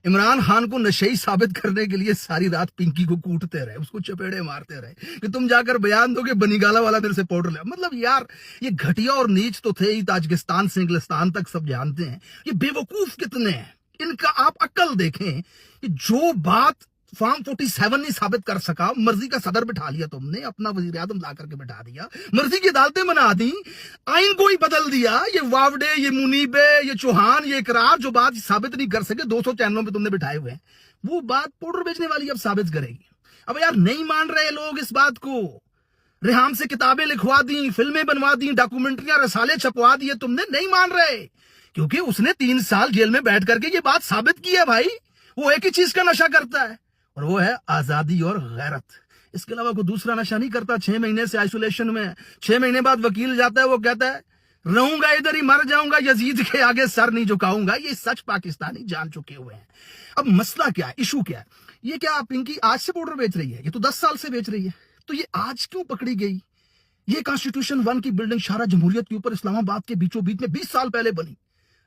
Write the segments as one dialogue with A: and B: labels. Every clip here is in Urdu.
A: عمران خان کو نشئی ثابت کرنے کے لیے ساری رات پنکی کو کوٹتے رہے, اس کو چپیڑے مارتے رہے کہ تم جا کر بیان دو کہ بنی گالا والا میرے سے پاؤڈر لیا. مطلب یار یہ گھٹیا اور نیچ تو تھے ہی, تاجکستان سے انگلستان تک سب جانتے ہیں. یہ بے وقوف کتنے ہیں, ان کا آپ عقل دیکھیں کہ جو بات فارم 47 نہیں ثابت کر سکا, مرضی کا صدر بٹھا لیا تم نے, اپنا وزیر اعظم لا کر کے بٹھا دیا, مرضی کی عدالتیں بنا دی, آئین کو ہی بدل دیا. یہ واوڈے, یہ منیبے, یہ چوہان, یہ اقرار جو بات ثابت نہیں کر سکے 200 چینلوں پہ تم نے بٹھائے ہوئے ہیں, وہ بات پاؤڈر بیچنے والی اب ثابت کرے گی. اب یار نہیں مان رہے لوگ اس بات کو, ریحام سے کتابیں لکھوا دیں, فلمیں بنوا دیں, ڈاکومنٹریاں رسالے چھپوا دیے, تم نے نہیں مان رہے کیونکہ اس نے 3 سال جیل میں بیٹھ کر کے یہ بات ثابت کی ہے. بھائی وہ ایک ہی چیز کا نشہ کرتا ہے اور وہ ہے آزادی اور غیرت, اس کے علاوہ کوئی دوسرا نشہ نہیں کرتا. 6 مہینے سے آئسولیشن میں, 6 مہینے بعد وکیل جاتا ہے, وہ کہتا ہے رہوں گا ادھر ہی, مر جاؤں گا, یزید کے آگے سر نہیں جھکاؤں گا. یہ سچ پاکستانی جان چکے ہوئے ہیں. اب مسئلہ کیا ہے, ایشو کیا ہے؟ یہ کیا پنکی آج سے پاؤڈر بیچ رہی ہے؟ یہ تو 10 سال سے بیچ رہی ہے. تو یہ آج کیوں پکڑی گئی؟ یہ کانسٹیٹیوشن 1 کی بلڈنگ شارع جمہوریت کے اوپر اسلام آباد کے بیچوں بیچ میں 20 سال پہلے بنی.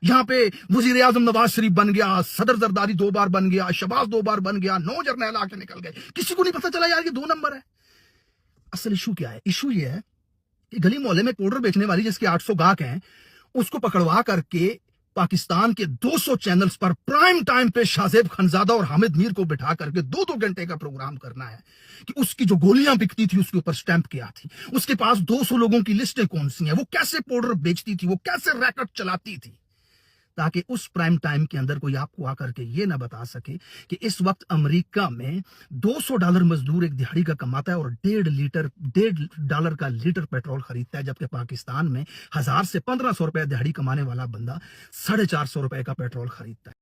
A: یہاں پہ وزیر اعظم نواز شریف بن گیا, صدر زرداری 2 بار بن گیا, شہباز 2 بار بن گیا, 9 جرنیل آ کے نکل گئے. کسی کو نہیں پتا چلا یار یہ 2 نمبر ہے. اصل ایشو کیا ہے؟ ایشو یہ ہے کہ گلی محلے میں پاؤڈر بیچنے والی جس کے 800 گاہک ہیں, اس کو پکڑوا کر کے پاکستان کے 200 چینلز پر پرائم ٹائم پہ شاہزیب خانزادہ اور حامد میر کو بٹھا کر کے 2 گھنٹے کا پروگرام کرنا ہے کہ اس کی جو گولیاں بکتی تھی اس کے اوپر سٹیمپ کیا تھی, اس کے پاس 200 لوگوں کی لسٹیں کون سی ہیں, وہ کیسے پاؤڈر بیچتی تھی, وہ کیسے ریکٹ چلاتی تھی, تاکہ اس پرائم ٹائم کے اندر کوئی آپ کو آ کر کے یہ نہ بتا سکے کہ اس وقت امریکہ میں $200 مزدور ایک دہاڑی کا کماتا ہے اور $1.5 کا لیٹر پیٹرول خریدتا ہے, جبکہ پاکستان میں 1000 سے 1500 روپے دہاڑی کمانے والا بندہ 450 روپے کا پیٹرول خریدتا ہے.